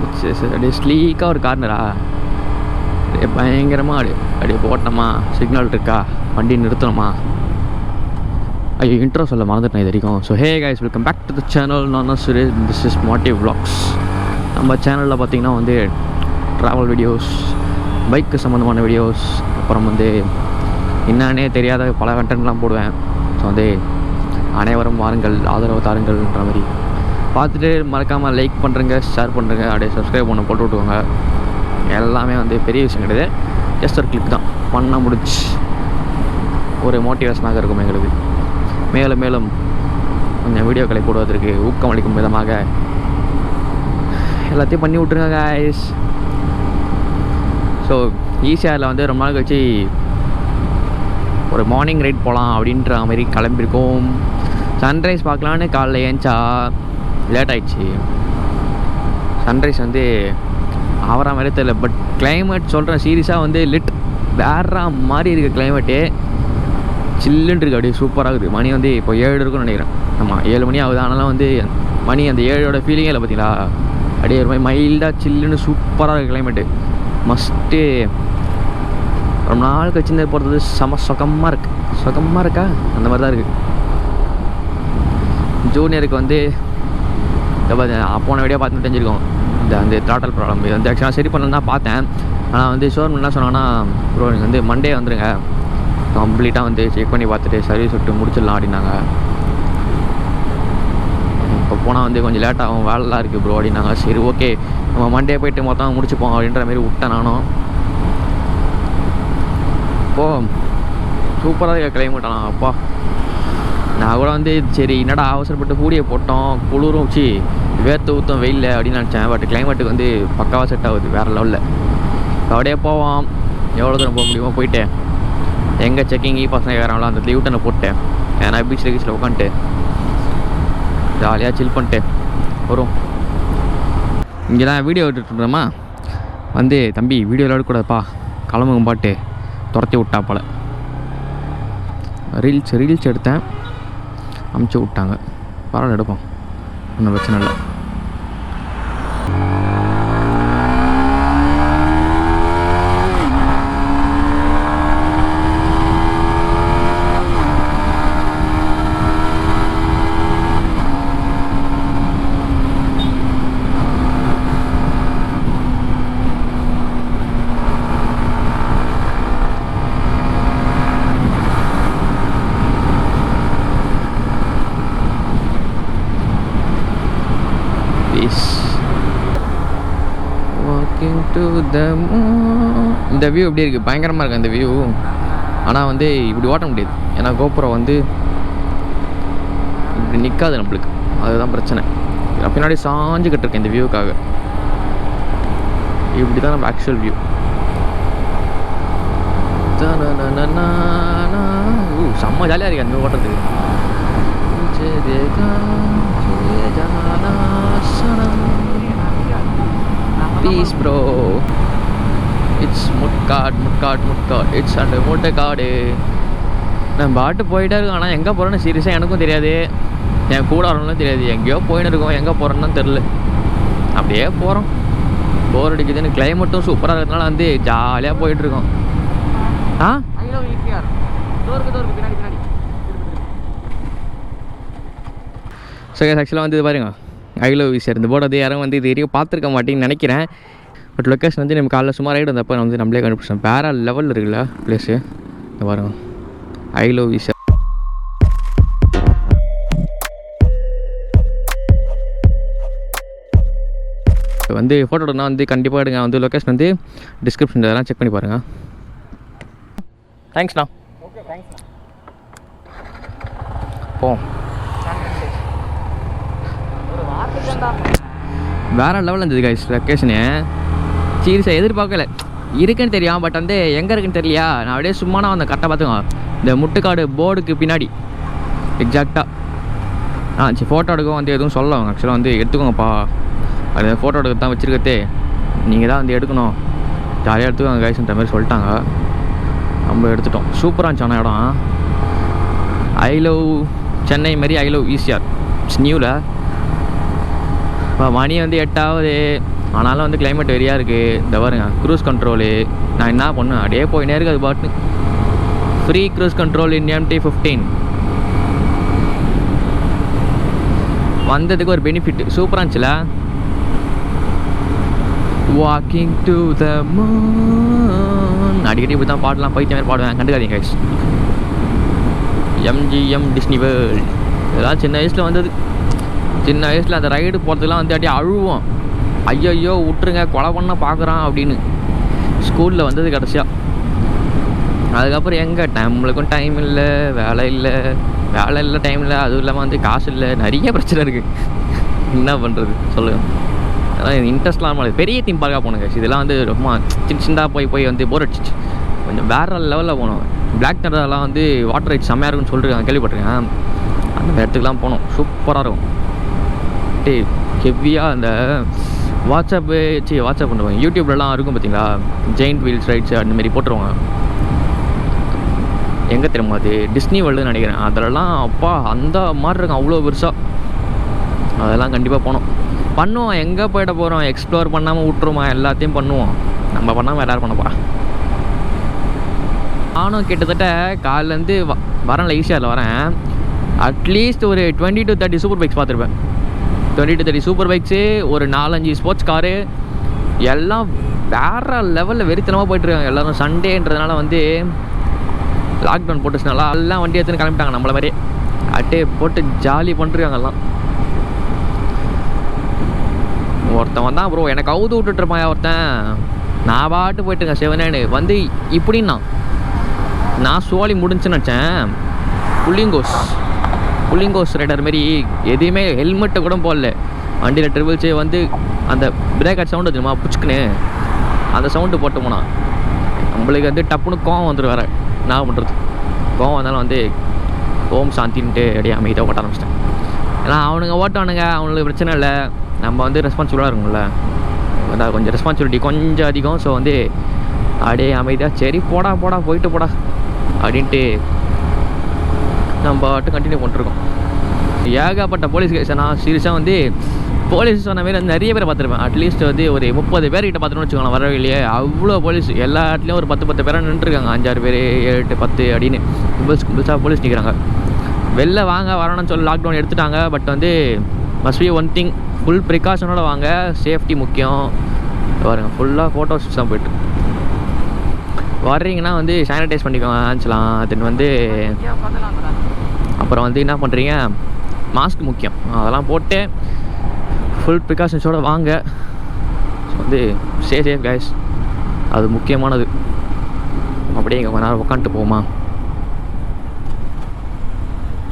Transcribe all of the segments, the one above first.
அப்படியே ஸ்லீக்காக ஒரு கார்னரா, அப்படியே பயங்கரமாக அப்படியே போட்டோமா, சிக்னல் இருக்கா, வண்டி நிறுத்தணுமா. ஐயோ இன்ட்ரோ சொல்ல மறந்துட்டேன் இது வரைக்கும். So hey guys, welcome back to the channel. நான் சுரேஷ், திஸ் இஸ் Motovlogs. நம்ம சேனலில் பார்த்திங்கன்னா வந்து ட்ராவல் வீடியோஸ், பைக்கு சம்மந்தமான வீடியோஸ், அப்புறம் வந்து என்னன்னே தெரியாத பல கண்டென்ட்லாம் போடுவேன். ஸோ வந்து அனைவரும் வாருங்கள், ஆதரவு தாருங்கள்ன்ற மாதிரி பார்த்துட்டு மறக்காமல் லைக் பண்ணுறங்க, ஷேர் பண்ணுறங்க, அப்படியே சப்ஸ்கிரைப் பண்ண போட்டு விட்டுவாங்க. எல்லாமே வந்து பெரிய விஷயம் கிடையாது, ஜஸ்ட் ஒரு கிளிக் தான் பண்ணால் முடிச்சு. ஒரு மோட்டிவேஷனாக இருக்கும் எங்களுக்கு. மேலும் மேலும் கொஞ்சம் வீடியோக்களை போடுவதற்கு ஊக்கமளிக்கும் விதமாக எல்லாத்தையும் பண்ணி விட்ருங்க கைஸ். ஸோ ECRல வந்து ரொம்ப நாள் கழிச்சு ஒரு மார்னிங் ரைட் போகலாம் அப்படின்ற மாதிரி கிளம்பியிருக்கோம். சன்ரைஸ் பார்க்கலான்னு காலைல ஏஞ்சா லேட் ஆகிடுச்சு. சன்ரைஸ் வந்து ஆவரா மாதிரி தெரியல, பட் கிளைமேட் சொல்கிறேன் சீரியஸாக வந்து வேற மாதிரி இருக்குது. கிளைமேட்டு சில்லுன்னு இருக்குது, அப்படியே சூப்பராக இருக்குது. மணி வந்து இப்போ 7 இருக்குன்னு நினைக்கிறேன். ஆமாம் 7 மணி ஆகுது. ஆனாலும் வந்து மணி அந்த 7ஓட ஃபீலிங்கே இல்லை பார்த்தீங்களா. அப்படியே ஒரு மாதிரி மைல்டாக சில்லுன்னு சூப்பராக இருக்குது கிளைமேட்டு. மஸ்ட்டு ரொம்ப நாள் கழிச்சு போகிறது சுகமாக இருக்குது. சுகமாக இருக்கா அந்த மாதிரி தான் இருக்குது. ஜூனியருக்கு வந்து போன வீடியோ பார்த்து தெரிஞ்சிருக்கோம், அந்த த்ராட்டல் ப்ராப்ளம். இது வந்து ஆக்சுவலாக சரி பண்ணலாம் தான் பார்த்தேன். ஆனால் வந்து ஷோரூம் என்ன சொன்னாங்கன்னா, ப்ரோ நீங்கள் வந்து மண்டே வந்துடுங்க, கம்ப்ளீட்டாக வந்து செக் பண்ணி பார்த்துட்டு சர்வீஸ் விட்டு முடிச்சிடலாம் அப்படின்னாங்க. இப்போ போனால் வந்து கொஞ்சம் லேட்டாகும், வேலைலாம் இருக்குது ப்ரோ அப்படின்னாங்க. சரி ஓகே, நம்ம மண்டே போய்ட்டு மொத்தம் முடிச்சுப்போம் அப்படின்ற மாதிரி விட்டேன் நானும். இப்போது சூப்பராக இருக்க கிளைமேட். ஆனால் அப்பா நான் கூட வந்து சரி என்னடா அவசரப்பட்டு கூடிய போட்டோம், குளிரும் வச்சு வேர்த்து ஊற்றும் வெயில் அப்படின்னு நினச்சேன். பட் கிளைமேட்டுக்கு வந்து பக்காவாக செட் ஆகுது வேறு லெவலில். அப்படியே போவோம், எவ்வளோ தூரம் போக முடியுமோ போயிட்டு எங்கே செக்கிங் பசங்க ஏறாங்களோ அந்த லீவ் டனை போட்டேன். ஏன்னா பீச்சில் கீச்சில் உட்காந்துட்டு ஜாலியாக சில் பண்ணிட்டு வரும். இங்கே தான் வீடியோ விட்டுட்டுருந்தோமா, வந்து தம்பி வீடியோ விளையாடக்கூடாதுப்பா கிளம்புங்க பாட்டு துரத்தி விட்டா போல். ரீல்ஸ் எடுத்தேன், அமுச்சு விட்டாங்க. பரவாயில்ல எடுப்போம், ஒன்றும் பிரச்சனை இல்லை. இந்த வியூ எப்படி இருக்குது, பயங்கரமாக இருக்குது அந்த வியூ. ஆனால் வந்து இப்படி ஓட்ட முடியாது, ஏன்னா கோப்ரோ வந்து இப்படி நிற்காது நம்மளுக்கு, அதுதான் பிரச்சனை. பின்னாடி சாஞ்சுக்கிட்டு இருக்கேன் இந்த வியூக்காக. இப்படி தான் நம்ம ஆக்சுவல் வியூ. செம்ம ஜாலியாக இருக்குது அந்த ஓட்டுறதுக்கு. Peace bro, it's முட்காட், it's அந்த மூட்டைக்காடு. நான் பாட்டு போயிட்டே இருக்கோம், ஆனால் எங்கே போகிறேன்னு சீரியஸாக எனக்கும் தெரியாது, என் கூட வரணும்னு தெரியாது. எங்கேயோ போயின்னு இருக்கோம், எங்கே போகிறோன்னு தெரில. அப்படியே போகிறோம், போர் அடிக்குதுன்னு. கிளைமேட்டும் சூப்பராக இருக்கிறதுனால வந்து ஜாலியாக போயிட்டுருக்கோம். ஸோ ஆக்சுவலாக வந்து இது பாருங்க, ஐ லவ் ECR இந்த போர்டு வந்து யாரும் வந்து இது வரைக்கும் பார்த்துருக்க மாட்டேன்னு நினைக்கிறேன். பட் லொக்கேஷன் வந்து நம்ம காலைல சும்மா ரைடு வந்தப்போ வந்து நம்மளே கண்டுபிடிச்சோம். வேறு லெவலில் இருக்குல்ல பிளேஸு. இந்த பாருங்க, ஐ லவ் ECR. வந்து ஃபோட்டோ எடுக்கணும்னா வந்து கண்டிப்பாக எடுங்க. வந்து லொக்கேஷன் வந்து டிஸ்கிரிப்ஷன் இதெல்லாம் செக் பண்ணி பாருங்கள். தேங்க்ஸ்ண்ணா. ஓகே தேங்க்ஸ்ண்ணா. போம். வேறு லெவலில் இருந்தது கைஸ் லொக்கேஷனு. சீரியஸாக எதிர்பார்க்கல, இருக்குன்னு தெரியும், பட் வந்து எங்கே இருக்குன்னு தெரியலையா. நான் அப்படியே சும்மா நான் வந்தேன். கரெக்டாக பார்த்துக்கோங்க, இந்த முட்டுக்காடு போர்டுக்கு பின்னாடி எக்ஸாக்டாக. சரி ஃபோட்டோ எடுக்க வந்து எதுவும் சொல்லலாம். ஆக்சுவலாக வந்து எடுத்துக்கோங்கப்பா, அது ஃபோட்டோ எடுக்க தான் வச்சுருக்கதே, நீங்கள் தான் வந்து எடுக்கணும், ஜாலியாக எடுத்துக்கோங்க கைஸ்ன்ற மாதிரி சொல்லிட்டாங்க. நம்ம எடுத்துட்டோம். சூப்பராக இருந்துச்சு ஆனால் இடம். ஐ லவ் சென்னை மாதிரி ஐ லவ் ECR நியூவில் இப்போ மணி வந்து 8 ஆனாலும் வந்து கிளைமேட் வெறியாக இருக்குது. இந்த பாருங்க க்ரூஸ் கண்ட்ரோலு. நான் என்ன பண்ணேன் அப்படியே போயினே இருக்குது அது பாட்டு. ஃப்ரீ க்ரூஸ் கண்ட்ரோல் இன் MT-15 வந்ததுக்கு ஒரு பெனிஃபிட் சூப்பராக இருந்துச்சுல. வாக்கிங் டு த மூன் அடிக்கடி இப்படி தான் பாடலாம். பைத்திய மாதிரி பாடுவேன், கண்டுக்காதீங்க கைஸ். MGM டிஸ்னி வேர்ல்டு இதெல்லாம் சின்ன வயசில் வந்தது. சின்ன வயசில் அந்த ரைடு போகிறதுலாம் வந்து அப்படியே அழுவோம். ஐயோ விட்டுருங்க கொலை பண்ண பார்க்குறான் அப்படின்னு. ஸ்கூலில் வந்தது கடைசியாக. அதுக்கப்புறம் எங்கே நம்மளுக்கும் டைம் இல்லை, வேலை இல்லை டைம் இல்லை, அதுவும் இல்லாமல் வந்து காசு இல்லை, நிறைய பிரச்சனை இருக்குது. என்ன பண்ணுறது சொல்லுங்கள். அதான் இன்ட்ரெஸ்ட்லாம் மாதிரி பெரிய தீம் பார்க்காக போகணுங்க. இதெல்லாம் வந்து ரொம்ப சின்னதாக போய் வந்து போர் அடிச்சிச்சு. கொஞ்சம் வேறு லெவலில் போகணும். பிளாக் தண்டர்லாம் வந்து வாட்டர் ரைட்ஸ் செம்மையாக இருக்குன்னு சொல்லிருக்காங்க, கேள்விப்பட்டிருக்கேன். அந்த இடத்துக்குலாம் போகணும், சூப்பராக இருக்கும். ஹெவியாக அந்த வாட்ஸ்அப் பண்ணுவாங்க, யூடியூப்லலாம் இருக்கும் பார்த்தீங்களா, ஜெயிண்ட் வீல்ஸ் ரைட்ஸ் அந்தமாரி போட்டுருவாங்க. எங்கே தெரியுமா அது டிஸ்னி வேர்ல்டுன்னு நினைக்கிறேன். அதிலலாம் அப்பா அந்த மாதிரி இருக்கும், அவ்வளோ பெருசாக. அதெல்லாம் கண்டிப்பாக போனோம், பண்ணுவோம். எங்கே போயிட போகிறோம், எக்ஸ்ப்ளோர் பண்ணாமல் விட்டுருமா, எல்லாத்தையும் பண்ணுவோம். நம்ம பண்ணாமல் எல்லோரும் பண்ணப்பா. நானும் கிட்டத்தட்ட காலிலேருந்து வரேன்ல, ECRல வரேன். அட்லீஸ்ட் ஒரு 20 to 30 சூப்பர் பைக்ஸ் பார்த்துருப்பேன். 20 to 30 சூப்பர் பைக்ஸு, ஒரு 4-5 ஸ்போர்ட்ஸ் காரு, எல்லாம் வேறு லெவலில் வெறித்தனமாக போயிட்டுருக்காங்க. எல்லோரும் சண்டேன்றதுனால வந்து லாக்டவுன் போட்டுச்சுனால எல்லாம் வண்டி எடுத்துன்னு கிளம்பிட்டாங்க. நம்மள மாதிரியே அட்டே போட்டு ஜாலி பண்ணிருக்காங்க எல்லாம். ஒருத்தன் வந்தான் ப்ரோ, எனக்கு அவுது விட்டுட்ருப்பான் ஒருத்தன். நான் பாட்டு போயிட்டுங்க செவனேன்னு வந்து இப்படின்னா நான் சோழி முடிஞ்சுன்னு நினச்சேன். புள்ளிங்கோஸ் ரைடர் மாரி எதையுமே ஹெல்மெட்டை கூட போடல. வண்டியில் ட்ரிபிள்ஸு வந்து அந்த பிரேக் அட் சவுண்டு தெரியுமா, புச்சுக்குன்னு அந்த சவுண்டு போட்டு போனான். நம்மளுக்கு வந்து டப்புன்னு கோவம் வந்துடும். வேறு என்ன பண்ணுறது, கோவம் வந்தாலும் வந்து ஓம் சாந்தின்ட்டு அப்படியே அமைதியாக ஓட்ட ஆரம்பிச்சிட்டேன். ஏன்னா அவனுங்க ஓட்டானுங்க, அவனுக்கு பிரச்சனை இல்லை. நம்ம வந்து ரெஸ்பான்சிபிளாக இருக்கும்ல, அதான் கொஞ்சம் ரெஸ்பான்சிபிலிட்டி கொஞ்சம் அதிகம். ஸோ வந்து அப்படியே அமைதியாக சரி போடா போயிட்டு போடா அப்படின்ட்டு நம்ம பாட்டு கண்டினியூ பண்ணிருக்கோம். ஏகப்பட்ட போலீஸ் கேஸ். நான் சீரியஸாக வந்து போலீஸ் சொன்ன மாரி வந்து நிறைய பேரை பார்த்துருப்பேன். அட்லீஸ்ட் வந்து ஒரு 30 பேர்கிட்ட பார்த்துன்னு வச்சுக்கோங்களேன் வரவில்லையே. அவ்வளோ போலீஸ் எல்லா இடத்துலையும் ஒரு 10 பேராக நின்றுருக்காங்க. 5-6 பேர் 7 10 அப்படின்னு கும்பல்ஸாக போலீஸ் நிற்கிறாங்க. வெளில வாங்க வரணும்னு சொல்லி லாக்டவுன் எடுத்துட்டாங்க. பட் வந்து must be one thing, full ப்ரிகாஷனோட வாங்க, சேஃப்டி முக்கியம். பாருங்க ஃபுல்லாக ஃபோட்டோஸ் தான் போய்ட்டு வர்றீங்கன்னா வந்து சானிடைஸ் பண்ணிக்கோங்க ஆன்சலாம். தென் வந்து அப்புறம் வந்து என்ன பண்ணுறீங்க, மாஸ்க் முக்கியம், அதெல்லாம் போட்டு ஃபுல் ப்ரிகாஷன்ஸோடு வாங்க. ஸோ வந்து சேஃப் கைஸ், அது முக்கியமானது. அப்படியே இங்கே கொஞ்ச நேரம் உட்காந்துட்டு போமா.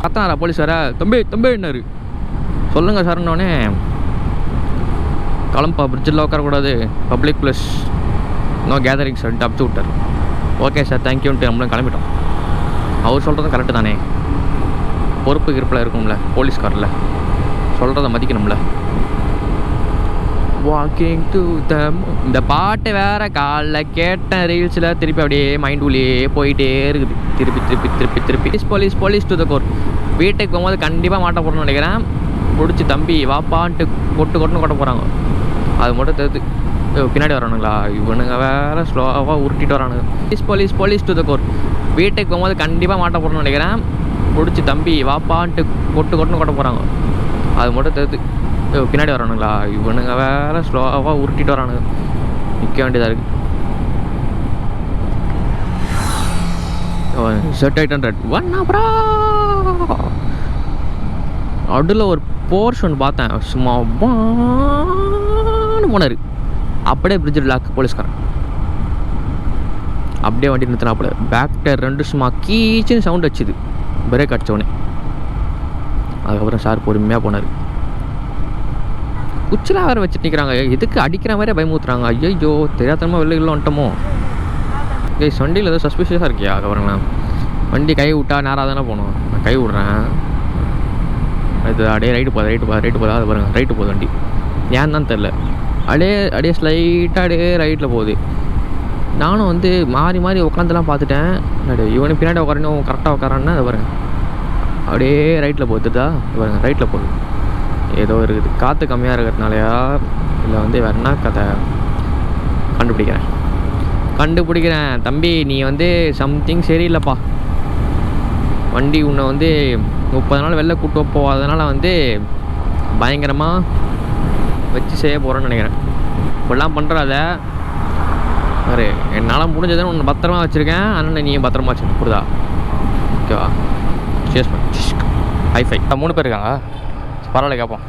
பார்த்தாரா போலீஸ் வேறு, தம்பின்னாரு. சொல்லுங்கள் சார்ன்னொடனே கிளம்பா, பிரிட்ஜில் உட்காரக்கூடாது, பப்ளிக் ப்ளஸ் நோ கேதரிங்ஸ் அப்படின்ட்டு அப்ச்சு விட்டார். ஓகே சார் தேங்க்யூன்ட்டு நம்மளும் கிளம்பிட்டோம். அவர் சொல்கிறதும் கரெக்டு தானே, பொறுப்பு இருப்பில் இருக்கும்ல போலீஸ்காரில், சொல்கிறத மதிக்கணும்ல. வாக்கிங் டு த இந்த பாட்டு வேறு காலைல கேட்டேன் ரீல்ஸில், திருப்பி அப்படியே மைண்ட் உள்ளே போயிட்டே இருக்குது. திருப்பி போலீஸ் டு த கோர்ட். வீட்டுக்கு போகும்போது கண்டிப்பாக மாட்ட போடணும்னு நினைக்கிறேன். பிடிச்சி தம்பி வாப்பான்ட்டு கொட்டுன்னு கொட்ட போகிறாங்க. அது மட்டும் தெரியுது. பின்னாடி வரானுங்களா இவனுங்க, வேறு ஸ்லோவாக உருட்டிட்டு வரானுங்க. Police to the court. வீட்டுக்கு போகும்போது கண்டிப்பாக மாட்ட போடணும்னு நினைக்கிறேன். பிடிச்சி தம்பி வாப்பான்ட்டு கொட்டுன்னு கொட்ட போகிறாங்க. அது மட்டும் தெரியுது. பின்னாடி வரானுங்களா இவனுங்க, வேறு ஸ்லோவாக உருட்டிட்டு வரானுங்க. நிற்க வேண்டியதாக இருக்குது. செட் 800 1 அப்புறம் அதில் ஒரு போர்ஷன் பார்த்தேன், சும்மா போனார். அப்படியே பிரிட்ஜ் லாக் போலீஸ்காரன் அப்படியே வண்டி நிறுத்தினாப்புல. பேக் டயர் 2 சும்மா கீச்சுன்னு சவுண்ட் வச்சுது பிரேக் அடித்தோடனே. அதுக்கப்புறம் சார் பொறுமையாக போனார். உச்சில் வேறு வச்சுட்டு நிற்கிறாங்க, எதுக்கு அடிக்கிற மாதிரியே பயமுத்துறாங்க. ஐயோ தெரியாதனமாக வெளில வந்துட்டோமோ. வண்டியில் ஏதோ சஸ்பிஷியஸாக இருக்கியா. அதுக்கப்புறம் வண்டி கை விட்டா நேராக தானே போகணும், நான் கை விட்றேன். அது அப்படியே ரைட்டு போகுது. அது பாருங்கள் ரைட்டு போகுது வண்டி, ஏன் தான் தெரில. அப்படியே ஸ்லைட்டாக அப்படியே ரைட்டில் போகுது. நானும் வந்து மாறி உட்காந்துலாம் பார்த்துட்டேன். இவனுக்கு பின்னாடி உட்காரணும், கரெக்டாக உட்காரான்னு. அது பாருங்க அப்படியே ரைட்டில் போகுதுதா, பாருங்க ரைட்டில் போகுது. ஏதோ இருக்குது. காற்று கம்மியாக இருக்கிறதுனாலையா இல்லை வந்து வேறுனா கதை கண்டுபிடிக்கிறேன் தம்பி. நீ வந்து சம்திங் சரியில்லைப்பா. வண்டி உன்னை வந்து 30 நாள் வெளில கூட்டு போகாதனால வந்து பயங்கரமாக வச்சு செய்ய போகிறேன்னு நினைக்கிறேன். இப்படிலாம் பண்ணுறாத. வேறு என்னால் முடிஞ்சதுன்னு ஒன்று பத்திரமா வச்சுருக்கேன். அதனால் நீ பத்திரமா வச்சுருக்க புரியுதா? ஓகேவா? சேஸ் பண்ணி ஹைஃபை 3 பேர் இருக்காங்க. பரவாயில்ல கேட்போம்.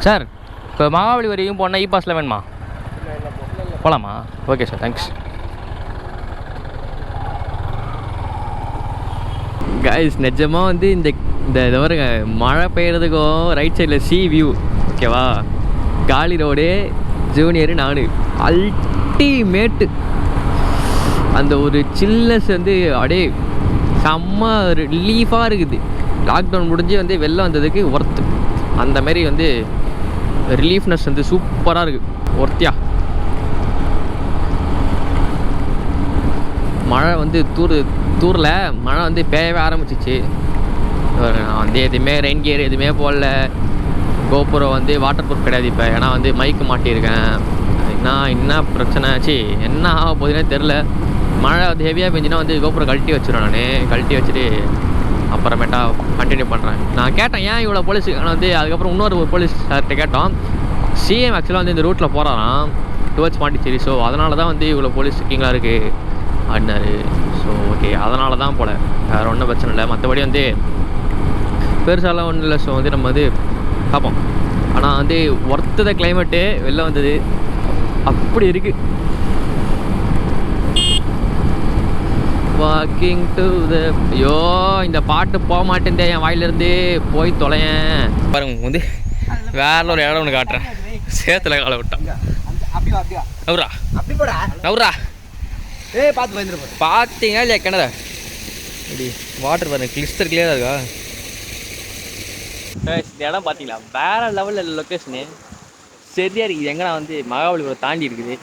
சார் இப்போ மகாபலி வரையும் போனால் பாஸில் வேணுமா? போகலாமா? Okay sir, thanks. கைஸ் நிஜமாக வந்து இந்த இதை வருங்க மழை பெய்யறதுக்கும் ரைட் சைடில் சி வியூ ஓகேவா? காலி ரோடு ஜூனியரு நானு அல்டிமேட்டு. அந்த ஒரு சில்னஸ் வந்து அப்படியே செம்ம ரிலீஃபாக இருக்குது. லாக்டவுன் முடிஞ்சு வந்து வெளில வந்ததுக்கு ஒர்த்து. அந்த மாதிரி வந்து ரிலீஃப்னஸ் வந்து சூப்பராக இருக்குது. ஒர்த்தியா மழை வந்து தூரில் மழை வந்து பெய்யவே ஆரம்பிச்சிச்சு. நான் வந்து எதுவுமே ரெயின் கியர் எதுவுமே போடல. கோப்ரோ வந்து வாட்டர் ப்ரூஃப் கிடையாது இப்போ. ஏன்னா வந்து மைக்கு மாட்டியிருக்கேன். என்ன பிரச்சனை ஆச்சு என்ன ஆக போகுதுன்னே தெரில. மழை வந்து ஹெவியாக பெஞ்சுன்னா வந்து கோப்ரோ கழட்டி வச்சுருவேன். நான் கழட்டி வச்சுட்டு அப்புறமேட்டா கண்டினியூ பண்ணுறேன். நான் கேட்டேன் ஏன் இவ்வளோ போலீஸ். ஆனால் வந்து அதுக்கப்புறம் இன்னொரு போலீஸ் சார்கிட்ட கேட்டோம். சிஎம் ஆக்சுவலாக வந்து இந்த ரூட்டில் போகிறாராம் டுவர்ட்ஸ் பாண்டிச்சேரி. ஸோ அதனால தான் வந்து இவ்வளோ போலீஸ் செக்கிங்காக இருக்குது அப்படின்னாரு. ஸோ ஓகே அதனால தான் போல, வேறு ஒன்றும் பிரச்சனை இல்லை. மற்றபடி வந்து பெருசாலாம் ஒன்றும் இல்லை. ஸோ வந்து நம்ம வந்து பார்ப்போம். ஆனால் வந்து ஒர்த்து கிளைமேட்டு வெளில வந்தது அப்படி இருக்குது. வாக்கிங் டு த ஐயோ இந்த பாட்டு போக மாட்டேன் என் வாயிலிருந்து. போய் தொலையேன் பாருங்க. வந்து வேற ஒரு இடம் ஒன்று காட்டுறேன். சேத்துல காலை விட்டான். நவுரா நவுரா பார்த்தீங்கன்னா இல்லையா கிணறு இப்படி வாட்டர் பாருங்க கிளிஸ்டர் கிளியராக இருக்கா. இந்த இடம் பார்த்தீங்களா வேறு லெவலில் லொக்கேஷனு சரியாக இருக்குது. எங்கன்னா வந்து மகாபலிபுரம் தாண்டி இருக்குது.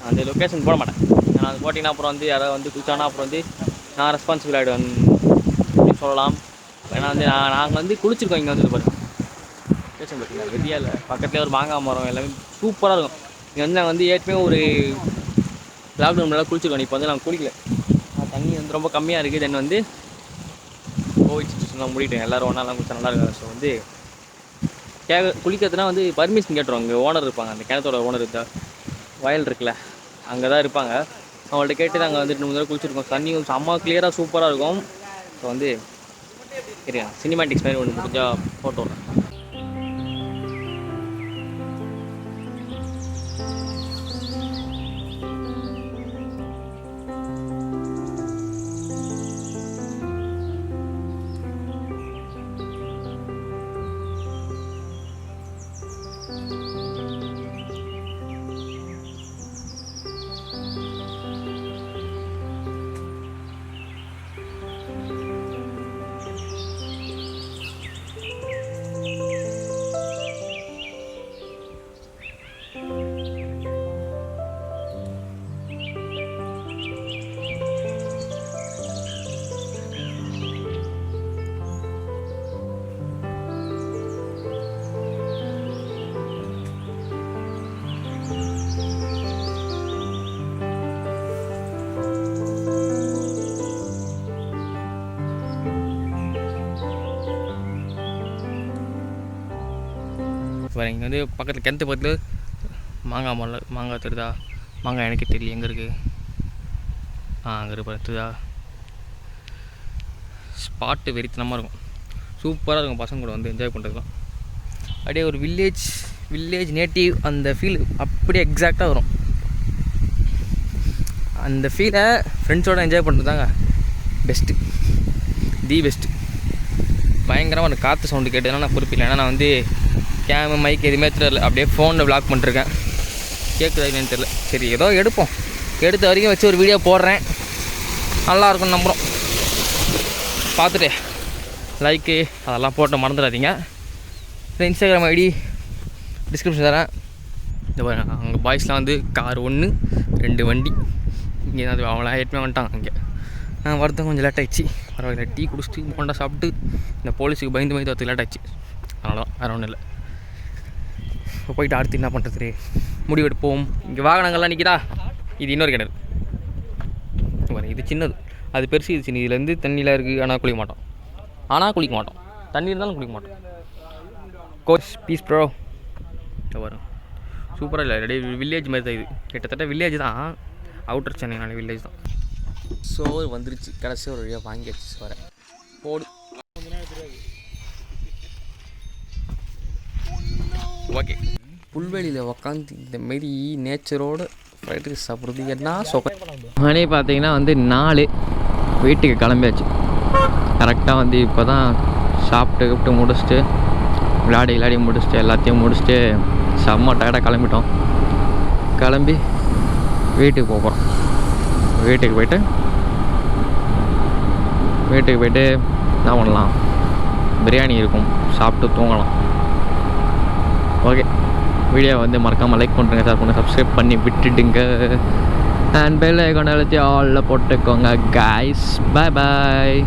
அந்த லொக்கேஷன் போட மாட்டேன். நான் அது போட்டிங்கன்னா அப்புறம் வந்து யாராவது வந்து குளிச்சானா அப்புறம் வந்து நான் ரெஸ்பான்சிபிள் ஆகிடுவேன் அப்படின்னு சொல்லலாம். ஏன்னா வந்து நாங்கள் வந்து குளிச்சிருக்கோம். இங்கே வந்து பாருங்கள் லொக்கேஷன் பார்த்தீங்களா வெளியே இல்லை. பக்கத்துலேயே ஒரு மாங்காய் மரம் எல்லாமே சூப்பராக இருக்கும். இங்கே வந்து நாங்கள் வந்து ஏற்கனவே ஒரு லாக்டவுன் நல்லா குளிச்சிருக்கோம். இப்போ வந்து நாங்கள் குளிக்கல. தண்ணி வந்து ரொம்ப கம்மியாக இருக்குது. தென் வந்து கோவிட் சுச்சுவேஷன்லாம் மூடிட்டேன். எல்லோரும் ஒன்றாலாம் குளிச்சா நல்லா இருக்காது. ஸோ வந்து குளிக்கிறதுனா வந்து பர்மிஷன் கேட்டுருவோம். அங்கே ஓனர் இருப்பாங்க. அந்த கிணத்தோட ஓனர் இருந்தா வயல் இருக்குல்ல அங்கே தான் இருப்பாங்க. அவங்கள்ட்ட கேட்டு நாங்கள் வந்துட்டு 3 தடவை குளிச்சிருக்கோம். தண்ணியும் செம்ம கிளியராக சூப்பராக இருக்கும். ஸோ வந்து சரியா சினிமேட்டிக்ஸ் மாதிரி ஒன்று முடிஞ்சால் ஃபோட்டோ விட்றேன். இங்கே வந்து பக்கத்தில் கிணத்து பக்கத்தில் மாங்காய் மரம் மாங்காய் தருதா. மாங்காய் எனக்கே தெரியல எங்கே இருக்குது. அங்கே இருப்பா தெரியுதா. ஸ்பாட்டு வெறித்தனமாக இருக்கும். சூப்பராக இருக்கும். பசங்க கூட வந்து என்ஜாய் பண்ணுறதுலாம் அப்படியே ஒரு வில்லேஜ் நேட்டிவ் அந்த ஃபீல் அப்படியே எக்ஸாக்டாக வரும். அந்த ஃபீலை ஃப்ரெண்ட்ஸோடு என்ஜாய் பண்ணுறது தாங்க பெஸ்ட்டு, தி பெஸ்ட்டு. பயங்கரமாக அந்த காற்று சவுண்டு கேட்டதுனா நான் பொறுப்பில்லை. ஏன்னா நான் வந்து கேமு மைக் எதுவுமே தெரியல. அப்படியே ஃபோனில் வ்ளாக் பண்ணிருக்கேன். கேட்குதா இல்லைன்னு தெரில. சரி ஏதோ எடுத்த வரைக்கும் வச்சு ஒரு வீடியோ போடுறேன். நல்லாயிருக்கும்னு நம்புகிறோம். பார்த்துட்டு லைக்கு அதெல்லாம் போட்டு மறந்துடாதீங்க. இந்த இன்ஸ்டாகிராம் ஐடி டிஸ்கிரிப்ஷன் தரேன். இந்த அங்கே பாய்ஸ்லாம் வந்து கார் 1 2 வண்டி இங்கே தான் அவங்களாம் ஏற்கனவே வந்துட்டாங்க. அங்கே வரது கொஞ்சம் லேட் ஆகிடுச்சு. பரவாயில்ல. டீ குடிச்சிட்டு போண்டா சாப்பிட்டு இந்த போலீஸுக்கு பயந்து வரத்துக்கு லேட் ஆச்சு. அதனால தான், வேறு ஒன்றும் இல்லை. இப்போ போயிட்டு அடுத்து என்ன பண்ணுறது, முடிவெடுப்போம். இங்கே வாகனங்கள்லாம் நிற்கிதா. இது இன்னொரு கிணறு. இது சின்னது, அது பெருசு, இது சின்ன. இதுலேருந்து தண்ணியில் இருக்குது. ஆனால் குளிக்க மாட்டோம். தண்ணி இருந்தாலும் குளிக்க மாட்டோம். Coach fees bro. வரும் சூப்பராக இல்லை, ரெடி வில்லேஜ் மாதிரி தான். இது கிட்டத்தட்ட வில்லேஜ் தான், அவுட்டர் சென்னைனால வில்லேஜ் தான். சோறு வந்துருச்சு, கடைசி ஒரு வழியாக வாங்கியாச்சு சோறை. போடு. ஓகே, புல்வெளியில் உக்காந்து இந்தமாரி நேச்சரோடு ஃப்ரைட் ரைஸ் சாப்பிட்றது என்ன சோகம். மணி பார்த்தீங்கன்னா 4 வீட்டுக்கு கிளம்பியாச்சு. கரெக்டாக இப்போ தான் சாப்பிட்டு முடிச்சுட்டு விளையாடி முடிச்சுட்டு எல்லாத்தையும் முடிச்சுட்டு செம்ம டயர்டாக கிளம்பிட்டோம். கிளம்பி வீட்டுக்கு போகிறோம். வீட்டுக்கு போயிட்டு என்ன பண்ணலாம், பிரியாணி இருக்கும், சாப்பிட்டு தூங்கலாம். ஓகே, வீடியோ மறக்காமல் லைக் பண்ணுறேங்க, ஷேர் பண்ணுங்கள், சப்ஸ்கிரைப் பண்ணி விட்டுடுங்க. அண்ட் பெல் ஐகான் அழுத்தி ஆலில் போட்டுக்கோங்க. Guys, bye bye.